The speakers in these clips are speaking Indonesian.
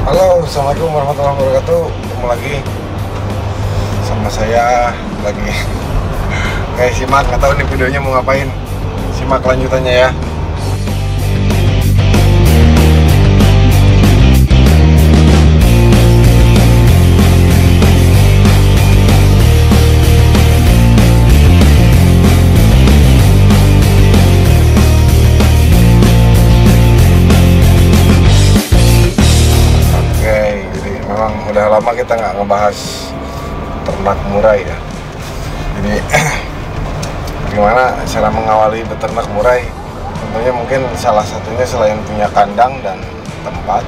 Halo, assalamualaikum warahmatullahi wabarakatuh. Ketemu lagi sama saya lagi. Simak, nggak tahu nih videonya mau ngapain. Simak lanjutannya ya. Oke, jadi memang udah lama kita nggak ngebahas ternak murai ya. Jadi gimana cara mengawali beternak murai? Tentunya mungkin salah satunya selain punya kandang dan tempat,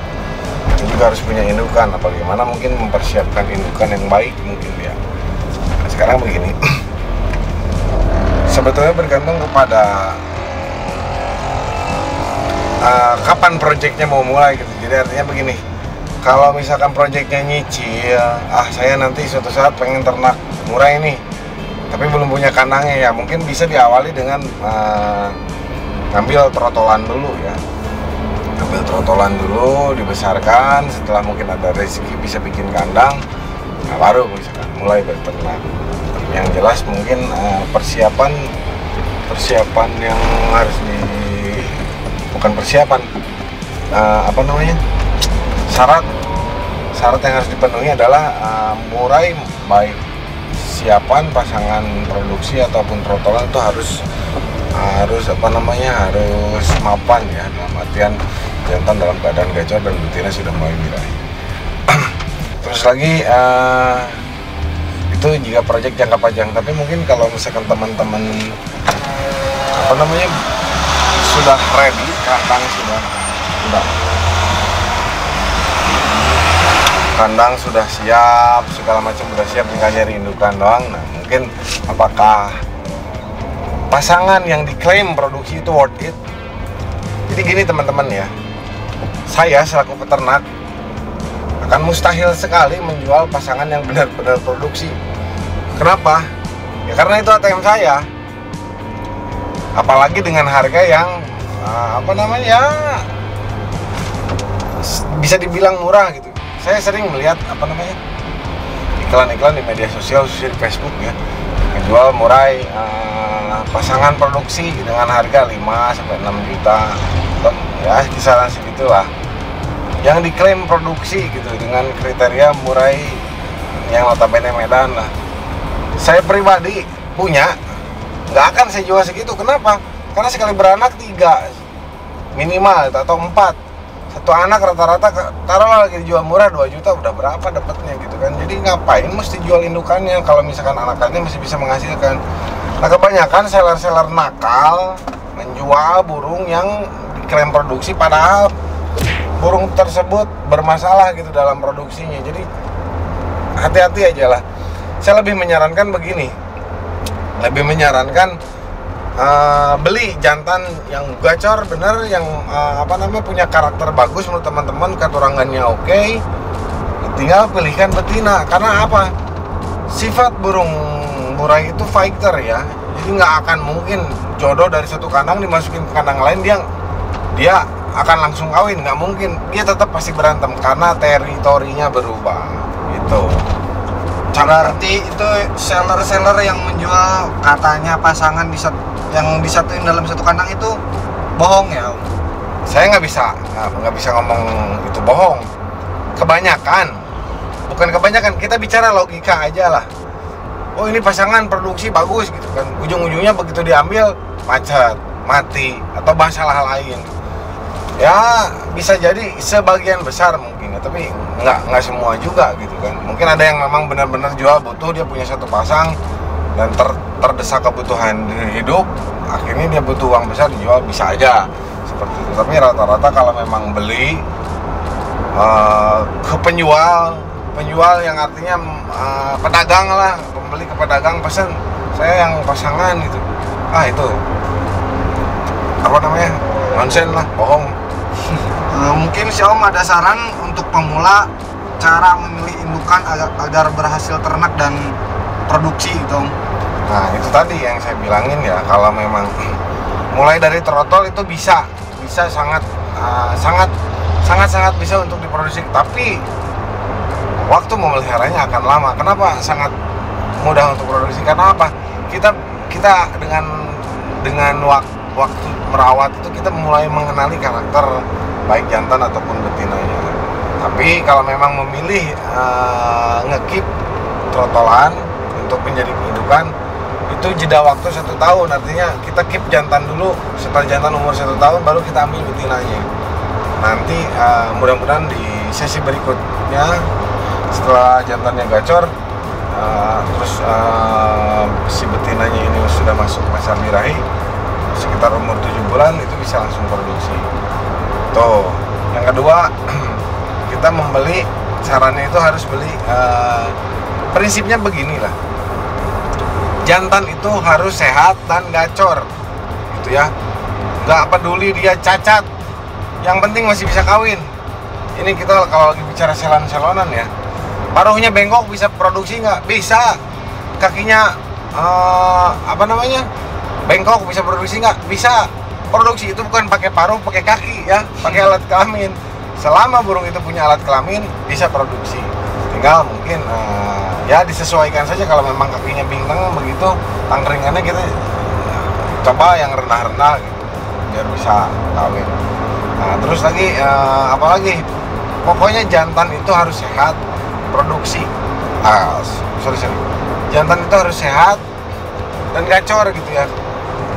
kita juga harus punya indukan. Bagaimana mungkin mempersiapkan indukan yang baik mungkin ya. Nah, sekarang begini, sebetulnya bergantung kepada kapan proyeknya mau mulai gitu. Jadi artinya begini, kalau misalkan proyeknya nyicil, saya nanti suatu saat pengen ternak murai ini, tapi belum punya kandangnya, ya mungkin bisa diawali dengan ngambil trotolan dulu ya. Ambil trotolan dulu, dibesarkan, setelah mungkin ada rezeki bisa bikin kandang, nah baru misalkan mulai beternak. Yang jelas mungkin persiapan yang harus bukan persiapan, syarat yang harus dipenuhi adalah murai baik siapan pasangan produksi ataupun trotolan itu harus mapan ya, dalam artian jantan dalam keadaan gacor dan betina sudah mulai birahi. Terus lagi itu jika proyek jangka panjang, tapi mungkin kalau misalkan teman-teman sudah ready, kandang sudah siap, segala macam sudah siap, tinggal nyari indukan doang. Nah mungkin apakah pasangan yang diklaim produksi itu worth it? Jadi gini teman-teman ya, saya selaku peternak akan mustahil sekali menjual pasangan yang benar-benar produksi. Kenapa? Ya karena itu ATM saya. Apalagi dengan harga yang bisa dibilang murah gitu. Saya sering melihat iklan-iklan di media sosial, di Facebook ya, menjual murai pasangan produksi dengan harga 5 sampai 6 juta ya, kisaran segitulah yang diklaim produksi gitu, dengan kriteria murai yang notabene Medan lah. Saya pribadi punya, nggak akan saya jual segitu. Kenapa? Karena sekali beranak 3 minimal atau 4, satu anak rata-rata taruhlah lagi dijual murah 2 juta, udah berapa dapatnya gitu kan. Jadi ngapain mesti jual indukannya kalau misalkan anakannya masih bisa menghasilkan. Nah kebanyakan seller-seller nakal menjual burung yang diklaim produksi padahal burung tersebut bermasalah gitu dalam produksinya. Jadi hati-hati aja lah. Saya lebih menyarankan begini, beli jantan yang gacor bener, yang punya karakter bagus menurut teman-teman, katurangannya oke, tinggal pilihkan betina. Karena apa? Sifat burung murai itu fighter ya, jadi nggak akan mungkin jodoh dari satu kandang dimasukin ke kandang lain dia akan langsung kawin, nggak mungkin. Dia tetap pasti berantem karena teritorinya berubah gitu. Berarti itu seller-seller yang menjual katanya pasangan yang disatuin dalam satu kandang itu bohong ya Om? Saya nggak bisa ngomong itu bohong. Bukan kebanyakan, kita bicara logika aja lah. Oh ini pasangan produksi bagus gitu kan, ujung-ujungnya begitu diambil macet, mati, atau masalah lain. Ya bisa jadi sebagian besar mungkin ya, tapi nggak semua juga gitu kan. Mungkin ada yang memang benar-benar jual butuh, dia punya satu pasang dan terdesak kebutuhan hidup, akhirnya dia butuh uang besar dijual, bisa aja seperti itu. Tapi rata-rata kalau memang beli ke penjual yang artinya pedagang lah, pembeli ke pedagang pesan saya yang pasangan gitu, itu nonsen lah, bohong. Mungkin si Om ada saran untuk pemula cara memilih indukan agar berhasil ternak dan produksi gitu Om? Nah itu tadi yang saya bilangin ya, kalau memang mulai dari trotol itu bisa sangat sangat-sangat bisa untuk diproduksi, tapi waktu memeliharanya akan lama. Kenapa sangat mudah untuk produksi? Karena apa? Kita dengan waktu merawat itu kita mulai mengenali karakter baik jantan ataupun betinanya. Tapi kalau memang memilih ngekip trotolan untuk menjadi indukan, itu jeda waktu 1 tahun. Artinya kita keep jantan dulu, setelah jantan umur 1 tahun baru kita ambil betinanya. Nanti mudah-mudahan di sesi berikutnya setelah jantannya gacor, terus si betinanya ini sudah masuk masa birahi sekitar umur 7 bulan, itu bisa langsung produksi. Tuh, yang kedua kita membeli, sarannya itu harus beli, prinsipnya beginilah, jantan itu harus sehat dan gacor gitu ya, nggak peduli dia cacat, yang penting masih bisa kawin. Ini kita kalau lagi bicara selon-selonan ya, paruhnya bengkok bisa produksi nggak? Bisa. Kakinya bengkok bisa produksi nggak? Bisa. Produksi itu bukan pakai paruh, pakai kaki ya, pakai alat kelamin. Selama burung itu punya alat kelamin, bisa produksi. Tinggal mungkin ya disesuaikan saja. Kalau memang kakinya bintang begitu, tangkringannya kita coba yang rendah-rendah gitu, biar bisa kawin. Nah, terus lagi apa lagi? Pokoknya jantan itu harus sehat, produksi. Jantan itu harus sehat dan gacor gitu ya.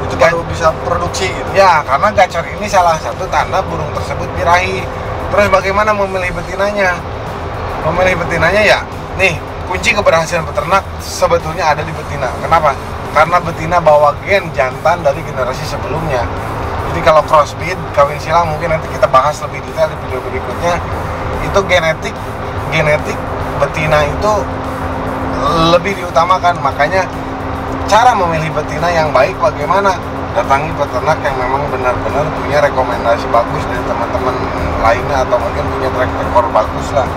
Itu baru bisa produksi gitu. Ya, karena gacor ini salah satu tanda burung tersebut birahi. Terus bagaimana memilih betinanya? Memilih betinanya ya, nih kunci keberhasilan peternak sebetulnya ada di betina. Kenapa? Karena betina bawa gen jantan dari generasi sebelumnya. Jadi kalau crossbreed, kawin silang, mungkin nanti kita bahas lebih detail di video berikutnya. Itu genetik betina itu lebih diutamakan. Makanya cara memilih betina yang baik bagaimana? Datangi peternak yang memang benar-benar punya rekomendasi bagus dari teman-teman lainnya, atau mungkin punya track record bagus lah.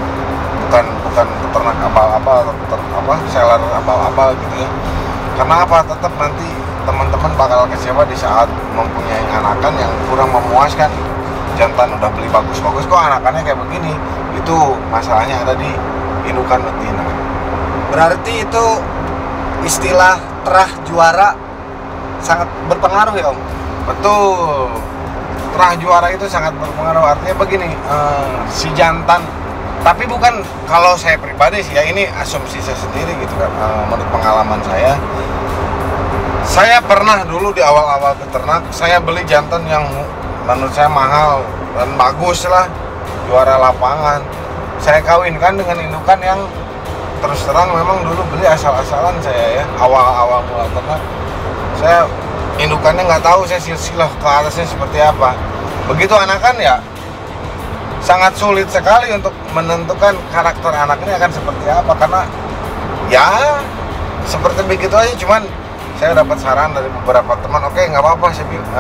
Bukan peternak abal-abal atau seller abal-abal gitu ya. Karena apa? Tetap nanti teman-teman bakal kecewa di saat mempunyai anakan yang kurang memuaskan. Jantan udah beli bagus-bagus, kok anakannya kayak begini. Itu masalahnya ada di indukan betina. Berarti itu istilah terah juara sangat berpengaruh ya Om? Betul, terah juara itu sangat berpengaruh. Artinya begini, si jantan, tapi bukan, kalau saya pribadi sih ya, ini asumsi saya sendiri gitu kan, menurut pengalaman saya pernah dulu di awal-awal beternak, saya beli jantan yang menurut saya mahal dan bagus lah, juara lapangan. Saya kawinkan dengan indukan yang terus terang memang dulu beli asal-asalan saya ya, awal-awal mulai ternak. Saya indukannya nggak tahu, saya silsilah ke atasnya seperti apa. Begitu anakan ya, sangat sulit sekali untuk menentukan karakter anaknya akan seperti apa, karena ya seperti begitu aja. Cuman saya dapat saran dari beberapa teman, oke nggak apa-apa,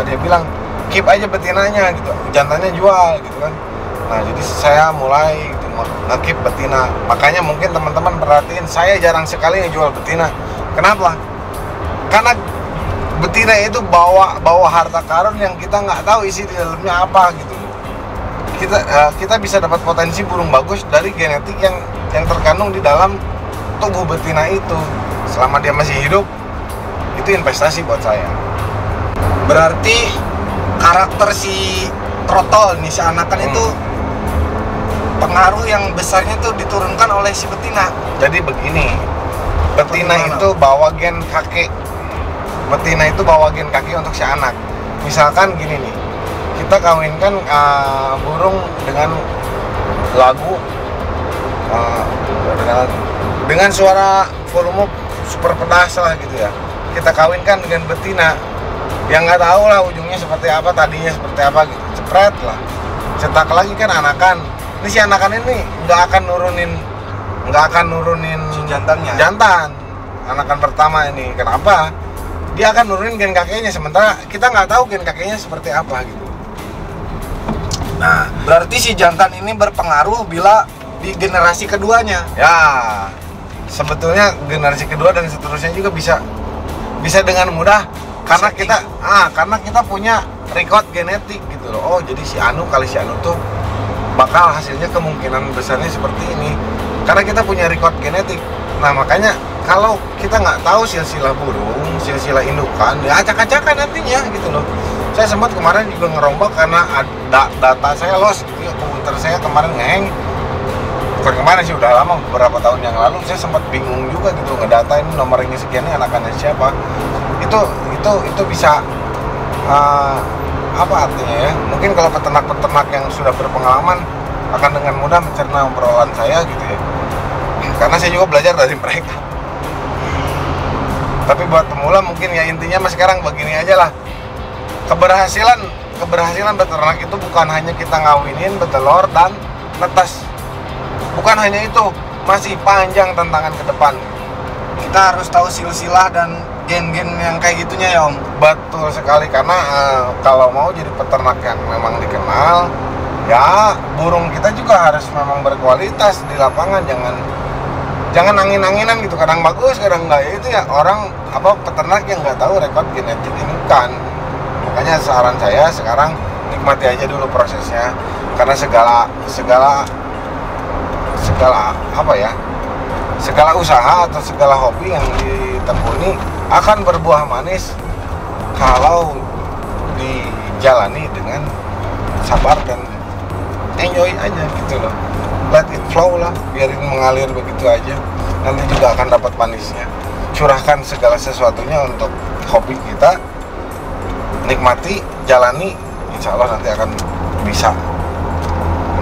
dia bilang keep aja betinanya gitu, jantannya jual gitu kan. Nah jadi saya mulai gitu, nge-keep betina. Makanya mungkin teman-teman perhatiin, saya jarang sekali ngejual betina. Kenapa? Karena betina itu bawa harta karun yang kita nggak tahu isi di dalamnya apa gitu. Kita bisa dapat potensi burung bagus dari genetik yang terkandung di dalam tubuh betina itu. Selama dia masih hidup, itu investasi buat saya. Berarti karakter si trotol nih, si anakan itu pengaruh yang besarnya itu diturunkan oleh si betina. Jadi begini, betina itu bawa gen kakek. Betina itu bawa gen kaki untuk si anak. Misalkan gini nih, kita kawinkan burung dengan lagu dengan suara volume super pedas lah gitu ya. Kita kawinkan dengan betina yang nggak tahu lah ujungnya seperti apa, tadinya seperti apa gitu, cepret lah, cetak lagi kan anakan. Ini si anakan ini nggak akan nurunin si jantannya. Jantan anakan pertama ini, kenapa? Dia akan nurunin gen kakeknya, sementara kita nggak tahu gen kakeknya seperti apa gitu. Nah, berarti si jantan ini berpengaruh bila di generasi keduanya. Ya, sebetulnya generasi kedua dan seterusnya juga bisa dengan mudah, karena kita punya record genetik gitu loh. Oh, jadi si Anu kali si Anu tuh bakal hasilnya kemungkinan besarnya seperti ini karena kita punya record genetik. Nah makanya kalau kita nggak tahu silsilah burung, silsilah indukan, ya acak-acakan nantinya gitu loh. Saya sempat kemarin juga ngerombak karena ada data saya lost gitu ya, komputer saya kemarin ngeheng. Bukan kemarin sih, udah lama, beberapa tahun yang lalu. Saya sempat bingung juga gitu ngedatain nomornya sekian ini anakannya siapa. Itu bisa apa artinya ya? Mungkin kalau peternak-peternak yang sudah berpengalaman akan dengan mudah mencerna obrolan saya gitu ya. Karena saya juga belajar dari mereka. Tapi buat pemula mungkin ya intinya mas sekarang begini aja lah. Keberhasilan beternak itu bukan hanya kita ngawinin, betelor dan netes. Bukan hanya itu, masih panjang tantangan ke depan. Kita harus tahu silsilah dan gen-gen yang kayak gitunya ya Om. Betul sekali, karena kalau mau jadi peternak yang memang dikenal, ya burung kita juga harus memang berkualitas di lapangan. Jangan angin-anginan gitu, kadang bagus, kadang enggak. Ya itu ya orang peternak yang nggak tahu rekod genetik ini kan. Makanya saran saya sekarang nikmati aja dulu prosesnya, karena segala usaha atau segala hobi yang ditekuni akan berbuah manis kalau dijalani dengan sabar dan enjoy aja gitu loh. Let it flow lah, biarin mengalir begitu aja, nanti juga akan dapat manisnya. Curahkan segala sesuatunya untuk hobi kita, nikmati, jalani, insya Allah nanti akan bisa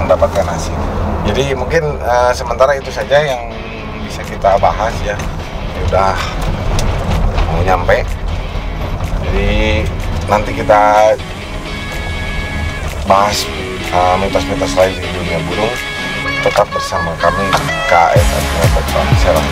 mendapatkan hasil. Jadi mungkin sementara itu saja yang bisa kita bahas ya. Udah mau nyampe. Jadi nanti kita bahas mitos-mitos lain di dunia burung. Tetap bersama kami KS Admiral Petron. Salam.